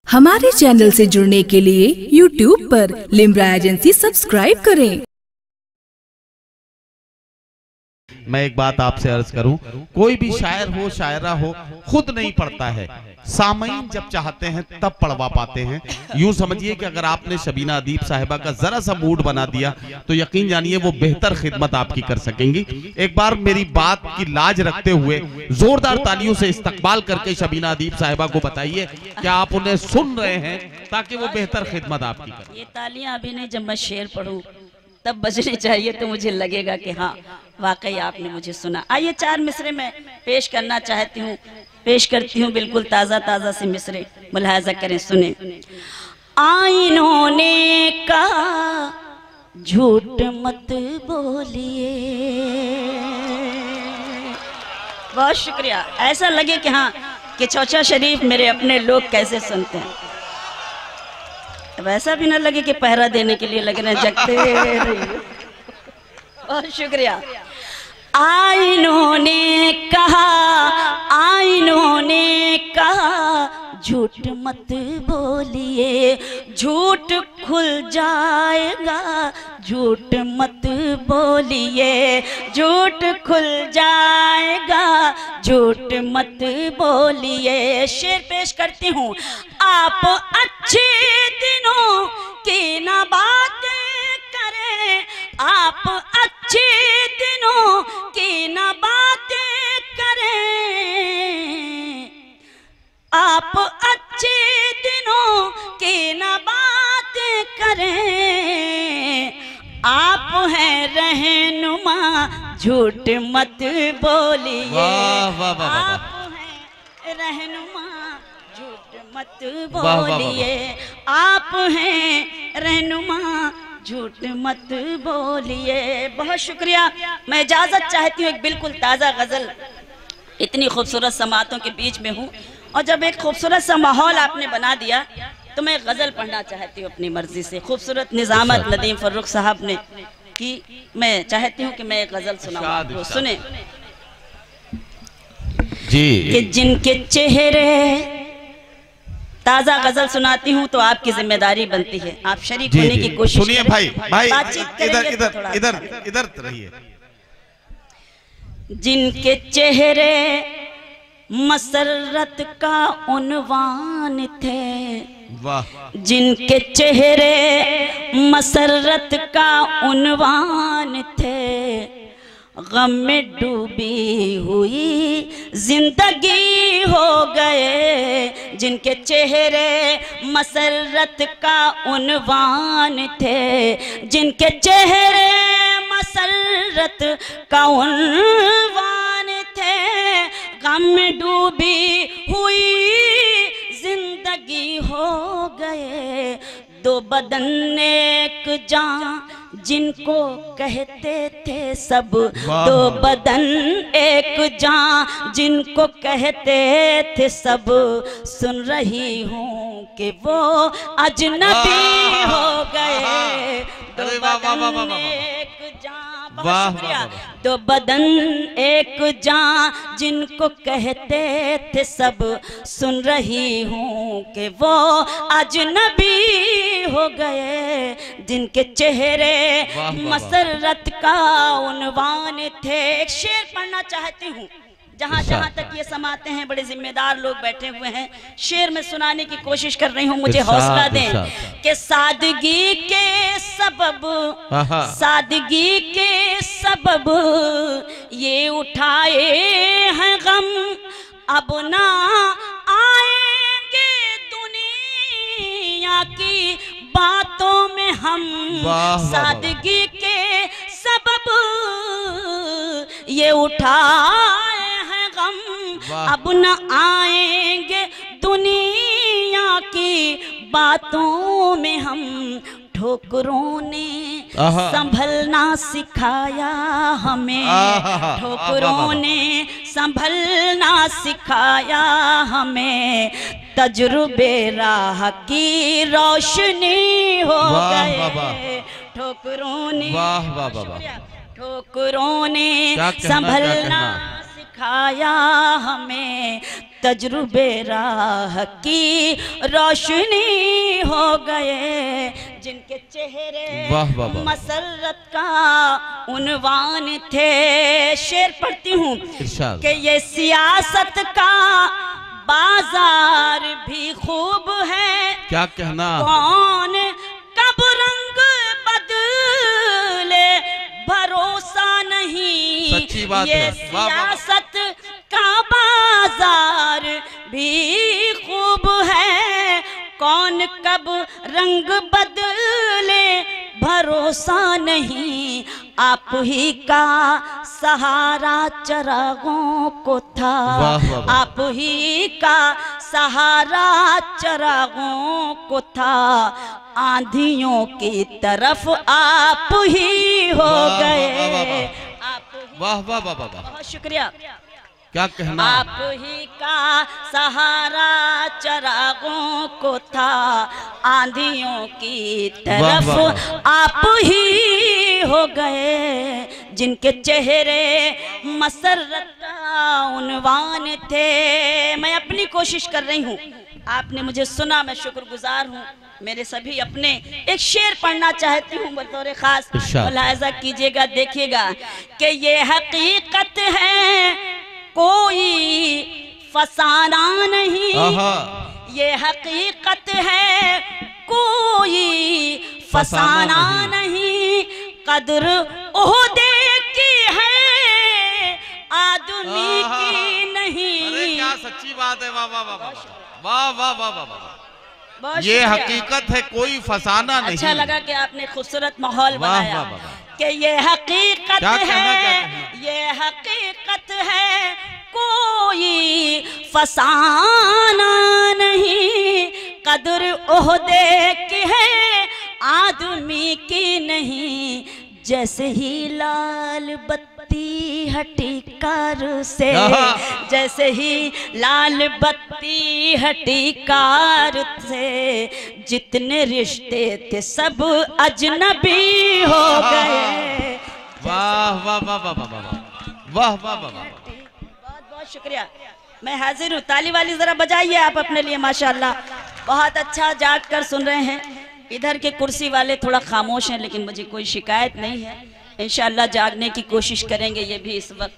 हमारे चैनल से जुड़ने के लिए YouTube पर लिम्रा एजेंसी सब्सक्राइब करें। मैं एक बात आपसे अर्ज करूं, कोई भी शायर हो शायरा हो खुद नहीं पढ़ता है, सामईन जब चाहते हैं तब पढ़वा पाते हैं। यूं समझिए कि अगर आपने शबीना अदीब साहिबा का जरा सा मूड बना दिया तो यकीन जानिए वो बेहतर खिदमत आपकी कर सकेंगी। एक बार मेरी बात की लाज रखते हुए जोरदार तालियों से इस्तकबाल करके शबीना अदीब साहिबा को बताइए कि आप उन्हें सुन रहे हैं ताकि वो बेहतर खिदमत आपकी करें। ये तालियां अभी नहीं, जब मैं शेर पढ़ूं तब बजनी चाहिए तो मुझे लगेगा कि हाँ वाकई आपने मुझे सुना। आइए चार मिसरे में पेश करना चाहती हूँ, पेश करती हूँ बिल्कुल ताज़ा ताज़ा से मिसरे, मुलाहाजा करें, सुने। आईनों ने कहा झूठ मत बोलिए। बहुत शुक्रिया। ऐसा लगे कि हाँ कि चौचा शरीफ मेरे अपने लोग कैसे सुनते हैं, वैसा भी ना लगे कि पहरा देने के लिए लग रहे हैं, जगते रहिए। बहुत शुक्रिया। आईनों ने कहा, आईनों ने कहा झूठ मत बोलिए, झूठ खुल जाएगा, झूठ मत बोलिए, झूठ खुल जाएगा, झूठ मत बोलिए। शेर पेश करती हूँ। आप अच्छे दिनों की ना बातें करें, आप अच्छे दिनों की ना बातें करें, आप अच्छे दिनों की ना बातें करें, आप हैं रहनुमा झूठ मत बोलिए, आप हैं रहनुमा झूठ मत बोलिए, आप हैं रहनुमा झूठ मत बोलिए। बहुत शुक्रिया। मैं इजाजत चाहती हूँ, एक बिल्कुल ताज़ा गज़ल, इतनी खूबसूरत समातों के बीच में हूँ और जब एक खूबसूरत सा माहौल आपने बना दिया तो मैं गज़ल पढ़ना चाहती हूँ अपनी मर्जी से। खूबसूरत निज़ामत नदीम फर्रुख साहब ने की, मैं चाहती हूँ कि मैं एक गज़ल सुनाऊँ, तो सुने जी। कि जिनके चेहरे, ताज़ा गजल सुनाती हूँ तो आपकी जिम्मेदारी बनती है, आप शरीक होने की कोशिश सुनिए। भाई भाई इधर इधर इधर इधर रहिए। जिनके चेहरे मसरत का उन्वान थे, वाह, जिनके चेहरे मसरत का उन्वान थे, गम में डूबी हुई जिंदगी हो गए, जिनके चेहरे मसरत का उन्वान थे, जिनके चेहरे मसरत का उन्वान थे, गम में डूबी हुई जिंदगी हो गए, दो बदन एक जान जिनको कहते थे सब, दो बदन एक जान जिनको कहते थे सब, सुन रही हूँ कि वो अजनबी हो गए, दो बदन एक जान, दो बदन एक जान जिनको कहते थे सब, सुन रही हूँ कि वो अजनबी हो गए, जिनके चेहरे मसरत का उन्वान थे। एक शेर पढ़ना चाहती हूँ, जहाँ जहाँ तक ये समाते हैं बड़े जिम्मेदार लोग बैठे हुए हैं, शेर में सुनाने की कोशिश कर रही हूँ, मुझे हौसला दें कि सादगी के सबब, सादगी के सबब ये उठाए हैं गम, अब ना आएंगे दुनिया की बातों में हम, सादगी के सबब ये उठाए हैं गम, अब न आएंगे दुनिया की बातों में हम, ठोकरों ने संभलना सिखाया हमें, ठोकरों ने संभलना सिखाया हमें, तजुर्बे राह की रोशनी हो गए, ठोकरों ने, ठोकरों ने संभलना सिखाया हमें, तजुर्बे राह की रोशनी हो गए, जिनके चेहरे वाह वाह वाह। मसरत का उन्वान थे। शेर पढ़ती हूँ इरशाद। कि ये सियासत का बाजार भी खूब है, क्या कहना, कौन कब रंग बदले भरोसा नहीं। सच्ची बात ये है। वाह, वाह, वाह। सियासत का बाजार भी खूब है, कौन कब रंग बदले भरोसा नहीं। आप ही का सहारा चरागों को था, वाह, वाह, वाह। आप ही का सहारा चरागों को था, आंधियों की तरफ आप ही हो वाह, वाह, गए। वाह, वाह, आप ही, वाह वाह वाह वाह वाह। बहुत शुक्रिया। क्या कहना, आप ही का सहारा चरागों को था, आंधियों की तरफ वाह, वाह, वाह। आप ही हो गए, जिनके चेहरे मसरत का उन्वान थे। मैं अपनी कोशिश कर रही हूँ, आपने मुझे सुना, मैं शुक्रगुजार हूँ। मेरे सभी अपने एक शेर पढ़ना चाहती हूँ बतौर खास, मुलाहिजा कीजिएगा, देखिएगा कि ये हकीकत है कोई फसाना नहीं, ये हकीकत है कोई फसाना नहीं। कदर ओहदे की है आदमी की नहीं। अरे क्या सच्ची बात है। वाह वाह वाह वाह वाह वाह वाह वाह वाह। बहुत ये शुक्रिया। हकीकत है, कोई फसाना नहीं। अच्छा लगा कि आपने खूबसूरत माहौल वाह, बनाया वाह, वाह, वाह। कि ये हकीकत क्या कहना, है, क्या कहना? ये हकीकत है कोई फसाना नहीं। कदर ओहदे की है आदमी की नहीं। जैसे ही लाल बत्ती हटी कार से, जैसे ही लाल बत्ती हटी कार से, जितने रिश्ते थे सब अजनबी हो गए। वाह वाह वाह वाह वाह वाह वाह वाह वाह वाह। बहुत बहुत शुक्रिया। मैं हाजिर हूँ, ताली वाली जरा बजाइए आप अपने लिए। माशाल्लाह बहुत अच्छा जाग कर सुन रहे हैं। इधर के कुर्सी वाले थोड़ा खामोश हैं, लेकिन मुझे कोई शिकायत नहीं है। इंशाअल्लाह जागने की कोशिश करेंगे ये भी इस वक्त।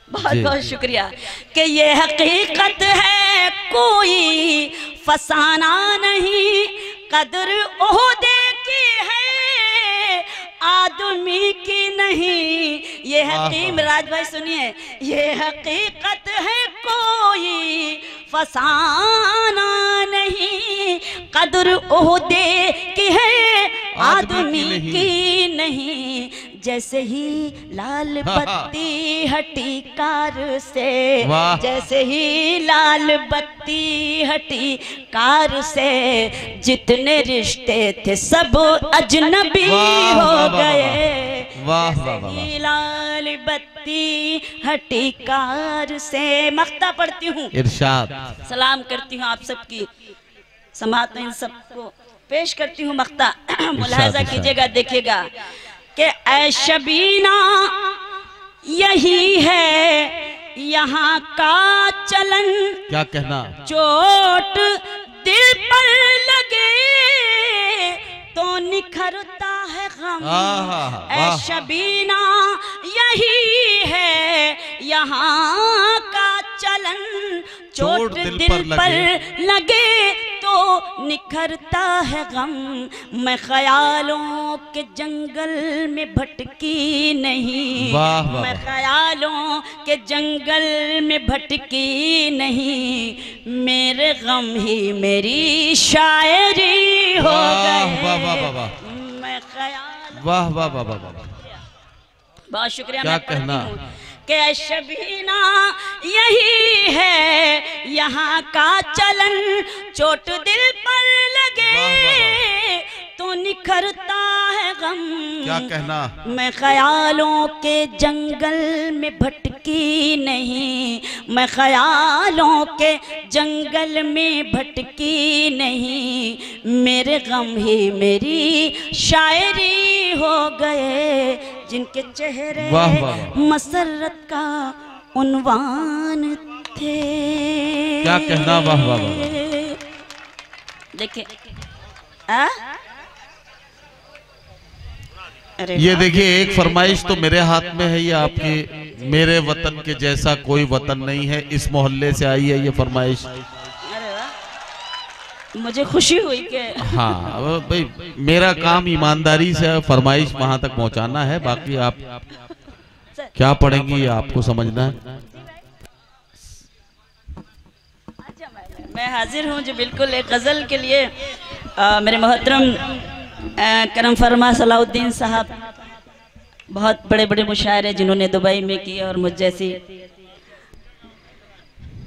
बहुत बहुत शुक्रिया कि ये हकीकत है कोई फसाना नहीं। कदर ओहदे की है आदमी की नहीं। ये हकीम राज भाई सुनिए, ये हकीकत है कोई फसाना नहीं। कदर ओहदे की है आदमी की नहीं। जैसे ही लाल बत्ती हटी कार से, जैसे ही लाल बत्ती हटी कार से, जितने रिश्ते थे सब अजनबी हो गए। जैसे ही लाल बत्ती हटी कार से। मख्ता पढ़ती हूँ, इरशाद। सलाम करती हूँ आप सबकी, समात इन सबको पेश करती हूँ मख्ता। मुलाहिजा कीजिएगा, देखिएगा कि ऐ शबीना यही है यहाँ का चलन। क्या कहना, चोट दिल पर लगे तो निखरता है गम। ऐ शबीना यही है यहाँ का चलन। चोट दिल पर लगे तो निखरता है गम। मैं ख्यालों के जंगल में भटकी नहीं। मैं ख्यालों के जंगल में भटकी नहीं। मेरे गम ही मेरी शायरी हो गए। मैं ख्याल। वाह वाह वाह वाह वाह। बहुत शुक्रिया। क्या कहना कि शबीना यही है यहाँ का चलन। चोट दिल पर लगे तो निखरता है गम। क्या कहना, मैं ख्यालों के जंगल में भटकी नहीं। मैं ख्यालों के जंगल में भटकी नहीं। मेरे गम ही मेरी शायरी हो गए। जिनके चेहरे मसरत का उन्वान थे। क्या कहना, वाह वाह वाह। देखिए ये देखिए, एक फरमाइश तो मेरे हाथ में है, ये आपकी, मेरे वतन के जैसा कोई वतन नहीं है, इस मोहल्ले से आई है ये फरमाइश। अरे वाह, मुझे खुशी हुई कि हाँ भाई, मेरा काम ईमानदारी से फरमाइश वहां तक पहुंचाना है, बाकी आप क्या पढ़ेंगी आपको समझना है। मैं हाजिर हूँ जो बिल्कुल एक गज़ल के लिए मेरे मोहतरम करम फरमा सलाउद्दीन साहब, बहुत बड़े बड़े मुशायर हैं जिन्होंने दुबई में किए, और मुझ जैसी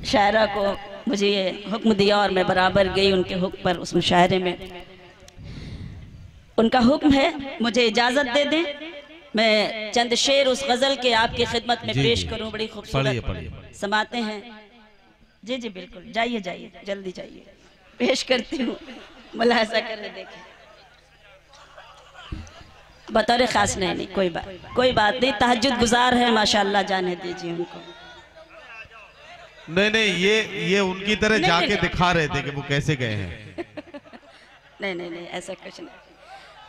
शायरा को मुझे ये हुक्म दिया और मैं बराबर गई उनके हुक्म पर उस मुशायरे में। उनका हुक्म है, मुझे इजाज़त दे दें, मैं चंद शेर उस गज़ल के आपकी खिदमत में पेश करूं। बड़ी खूबसूरत समाते हैं। जी जी बिल्कुल, जाइए जाइए, जल्दी जाइए, पेश करती हूँ, मुलाहिज़ा करें। देखें, बतौर खास नहीं, कोई बात नहीं, तहज्जुद गुजार है माशाअल्लाह, जाने दीजिए उनको। नहीं, ये उनकी तरह जाके दिखा रहे थे कि वो कैसे गए हैं। नहीं, ऐसा कुछ नहीं।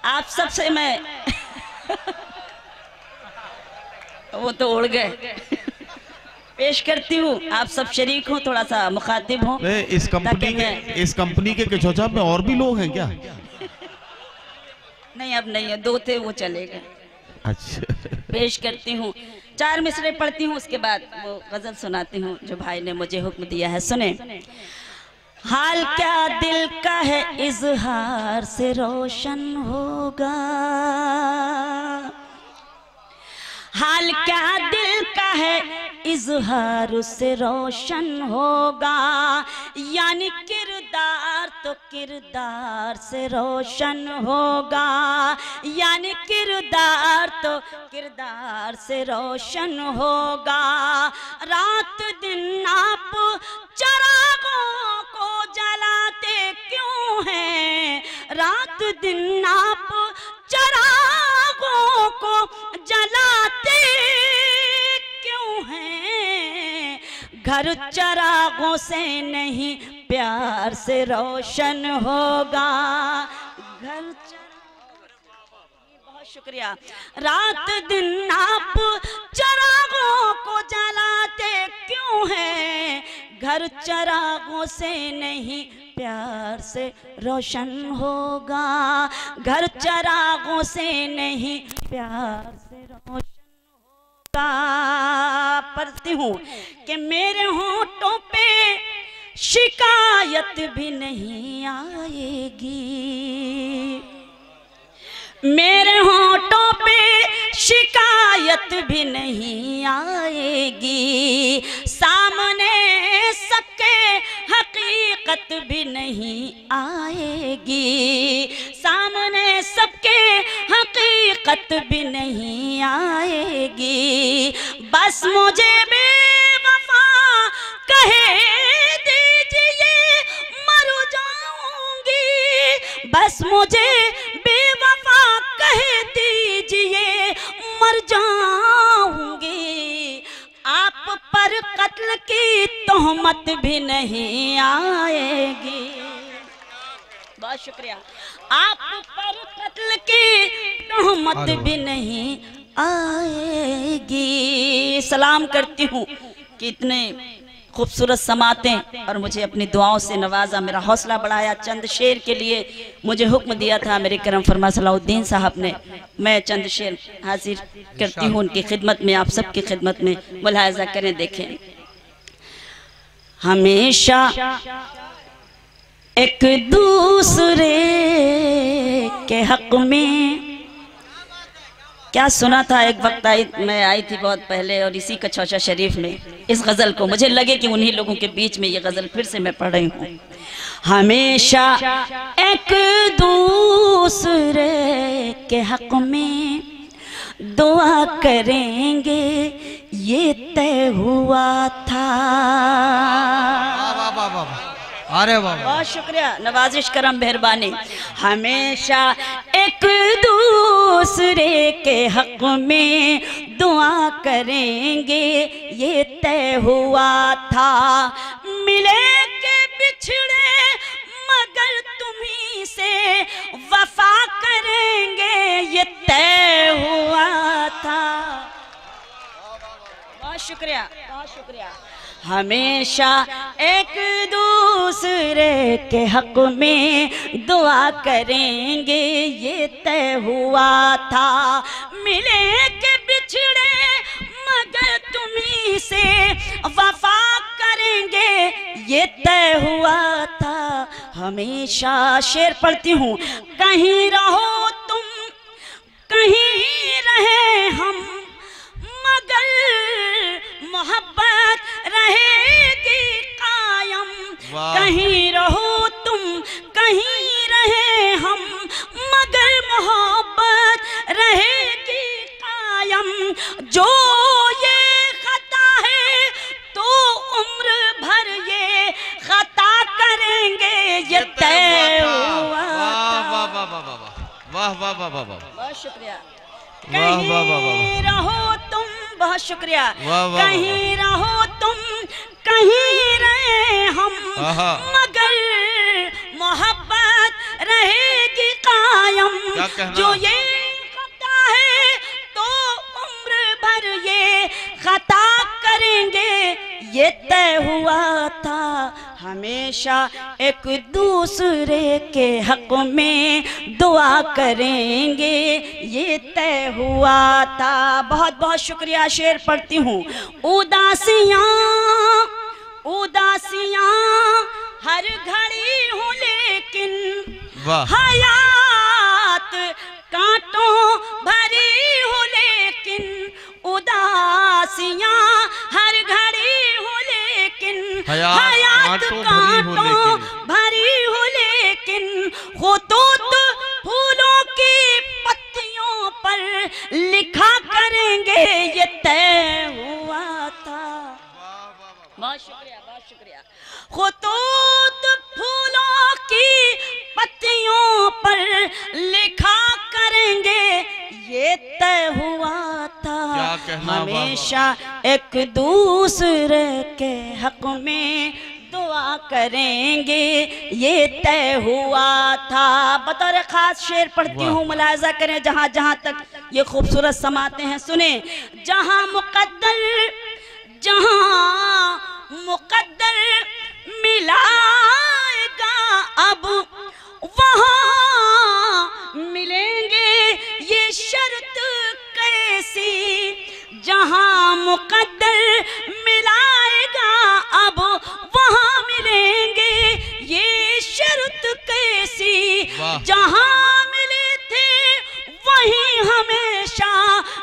आप सबसे मैं वो तो उड़ गए। पेश करती हूँ, आप सब शरीक हो, थोड़ा सा मुखातिब हो। इस कंपनी के किचौचा में और भी लोग हैं क्या? नहीं, अब नहीं है, 2 थे, वो चले गए। अच्छा। पेश करती हूँ, 4 मिसरे पढ़ती हूँ, उसके बाद वो गजल सुनाती हूँ जो भाई ने मुझे हुक्म दिया है। सुने। हाल क्या दिल का है इजहार से रोशन होगा, हाल क्या दिल का है इजहार से रोशन होगा, यानी किरदार तो किरदार से रोशन होगा, यानी किरदार तो किरदार से रोशन होगा। रात दिन आप चरागों को जलाते क्यों हैं, रात दिन आप चरागों को जलाते क्यों हैं, घर चरागों से नहीं प्यार से रोशन होगा, घर बहुत शुक्रिया। रात दिन आप चरागों को जलाते क्यों हैं, घर चरागों से नहीं प्यार से रोशन होगा, घर चरागों से नहीं प्यार से रोशन होगा। पढ़ती हूँ कि मेरे होठों पे शिकायत भी नहीं आएगी, मेरे होठों पे शिकायत भी नहीं आएगी, सामने सबके हकीकत भी नहीं आएगी, सामने सबके हकीकत भी नहीं आएगी। बस मुझे बेवफा कहे दीजिए मर जाऊंगी, बस मुझे बेवफा कहे दीजिए मर जाऊंगी, आप पर कत्ल की तोहमत भी नहीं आएगी। बहुत शुक्रिया। आप पर कत्ल की तोहमत भी नहीं आएगी। सलाम करती हूँ कि इतने खूबसूरत समातें और मुझे अपनी दुआओं से नवाजा, मेरा हौसला बढ़ाया। चंद शेर के लिए मुझे हुक्म दिया था मेरे करम फरमा सलाउद्दीन साहब ने, मैं चंद शेर हाजिर करती हूँ उनकी खिदमत में, आप सबकी खिदमत में, मुलाहिज़ा करें। देखें, हमेशा एक दूसरे के हक में, क्या सुना था एक वक्त मैं आई थी बहुत पहले, और इसी कचौचा शरीफ में इस गज़ल को, मुझे लगे कि उन्हीं लोगों के बीच में ये गज़ल फिर से मैं पढ़ रही हूँ। हमेशा एक दूसरे के हक में दुआ करेंगे ये तय हुआ था। अरे वाह, बहुत शुक्रिया, नवाजिश करम मेहरबानी। हमेशा एक दूसरे के हक में दुआ करेंगे ये तय हुआ था। मिले के बिछड़े मगर तुम्ही से वफा करेंगे ये तय हुआ था। बहुत शुक्रिया, बहुत शुक्रिया। हमेशा एक दूसरे के हक में दुआ करेंगे ये तय हुआ था। मिले के बिछड़े मगर तुम्ही से वफा करेंगे ये तय हुआ था। हमेशा शेर पढ़ती हूँ, कहीं रहो तुम कहीं रहे हम, मगर मोहब्बत रहेगी कायम। कहीं रहो तुम कहीं रहे हम, मगर मोहब्बत रहेगी कायम। जो ये खता है तो उम्र भर ये खता करेंगे ये तय हुआ। वाह वाह वाह वाह वाह, बहुत शुक्रिया। वाह वाह वाह कहीं वाह, रहो तुम, बहुत शुक्रिया। वाह वाह वाह, कहीं रहो तुम कहीं रहे हम, आहा। मगर मोहब्बत रहेगी कायम। क्या कहना? जो ये खता है तो उम्र भर ये खता करेंगे ये तय हुआ था। हमेशा एक दूसरे के हक में दुआ करेंगे ये तय हुआ था। बहुत बहुत शुक्रिया। शेर पढ़ती हूँ, उदासियाँ उदासियाँ हर घड़ी हूँ लेकिन हयात कांटों भरी हूँ लेकिन। उदासियाँ हर घड़ी हूँ लेकिन हयात कांटों भरी हूँ लेकिन। खुतूत फूलों की पत्तियों पर लिखा करेंगे ये तय हुआ था। बहुत शुक्रिया, बहुत शुक्रिया। खुतूत फूलों की पत्तियों पर लिखा करेंगे ये तय हुआ था। हमेशा एक दूसरे के हक में दुआ करेंगे ये तय हुआ था। बतौर खास शेर पढ़ती हूँ, मुलाजा करें जहाँ जहाँ तक ये खूबसूरत समाते हैं। सुने, जहाँ मुकद्दर मिलाएगा अब वहाँ मिलेंगे ये शर्त कैसी। जहाँ मुकद्दर मिलाएगा अब वहाँ मिलेंगे ये शर्त कैसी। जहाँ मिले थे वहीं हमेशा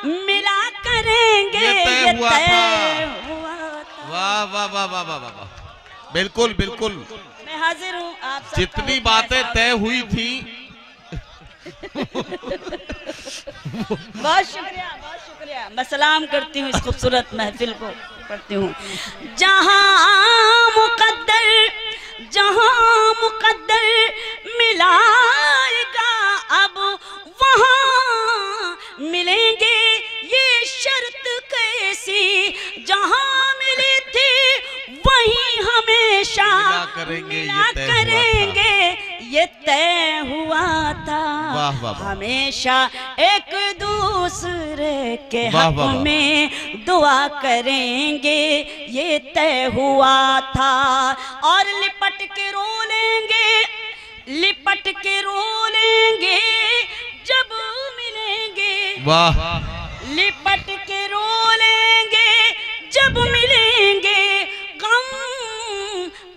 मिला करेंगे ये तय हुआ था। वाह वाह वाह वाह वाह वाह, बिल्कुल बिल्कुल। मैं हाजिर हूँ आप सबका। जितनी बातें तय हुई थी बहुत शुक्रिया, बहुत शुक्रिया। मैं सलाम करती हूँ इस खूबसूरत महफिल को पढ़ती हूँ। जहाँ मुकद्दर मिलाएगा अब वहाँ मिलेंगे ये शर्त कैसी। जहाँ मिले थे वहीं हमेशा मिला करेंगे ये तय हुआ था। वाह वाह, हमेशा एक दूसरे के हक में दुआ करेंगे ये तय हुआ था। और लिपट के रो लेंगे जब मिलेंगे। वाह, लिपट के रो लेंगे जब मिलेंगे। गम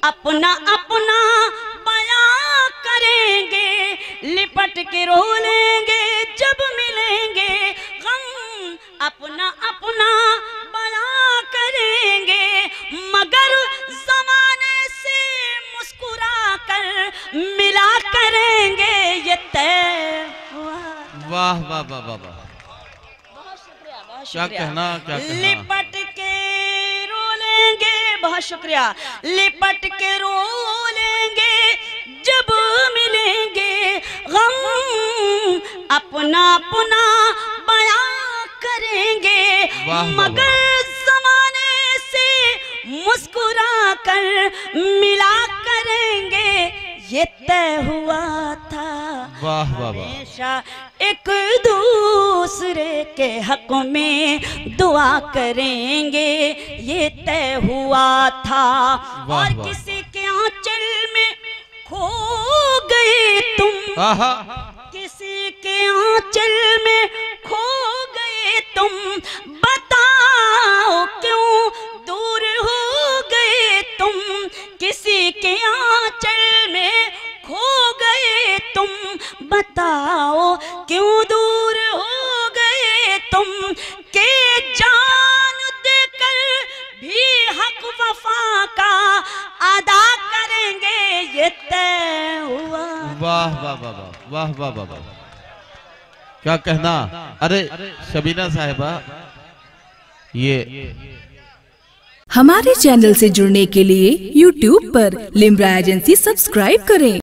अपना अपना बयां करेंगे। लिपट के रो लेंगे जब मिलेंगे। गम अपना अपना बयां करेंगे। मगर जमाने से मुस्कुरा कर मिला करेंगे ये तय हुआ। वाह वाह वाह वाह वाह, बहुत शुक्रिया, बहुत क्या शुक्रिया। कहना, क्या कहना। लिपट के रो लेंगे, बहुत शुक्रिया। लिपट के रो लेंगे जब मिलेंगे। गम अपना अपना बयां करेंगे। मगर जमाने से मुस्कुरा कर मिला करेंगे ये तय हुआ था। वाह वाह वाह। हमेशा एक दूसरे के हक में दुआ करेंगे ये तय हुआ था। और किसी के आंचल में खो गए तुम, किसी के आंचल में खो गए तुम, बताओ क्यों दूर हो गए तुम। किसी के आंचल में खो गए तुम, बताओ क्यों दूर हो गए तुम। के जान देकर भी हक वफा का अदा करेंगे ये तय हुआ। वाह वाह वाह वाह वाह वाह वाह, क्या कहना। अरे शबीना साहिबा, ये हमारे चैनल से जुड़ने के लिए YouTube पर लिम्रा एजेंसी सब्सक्राइब करें।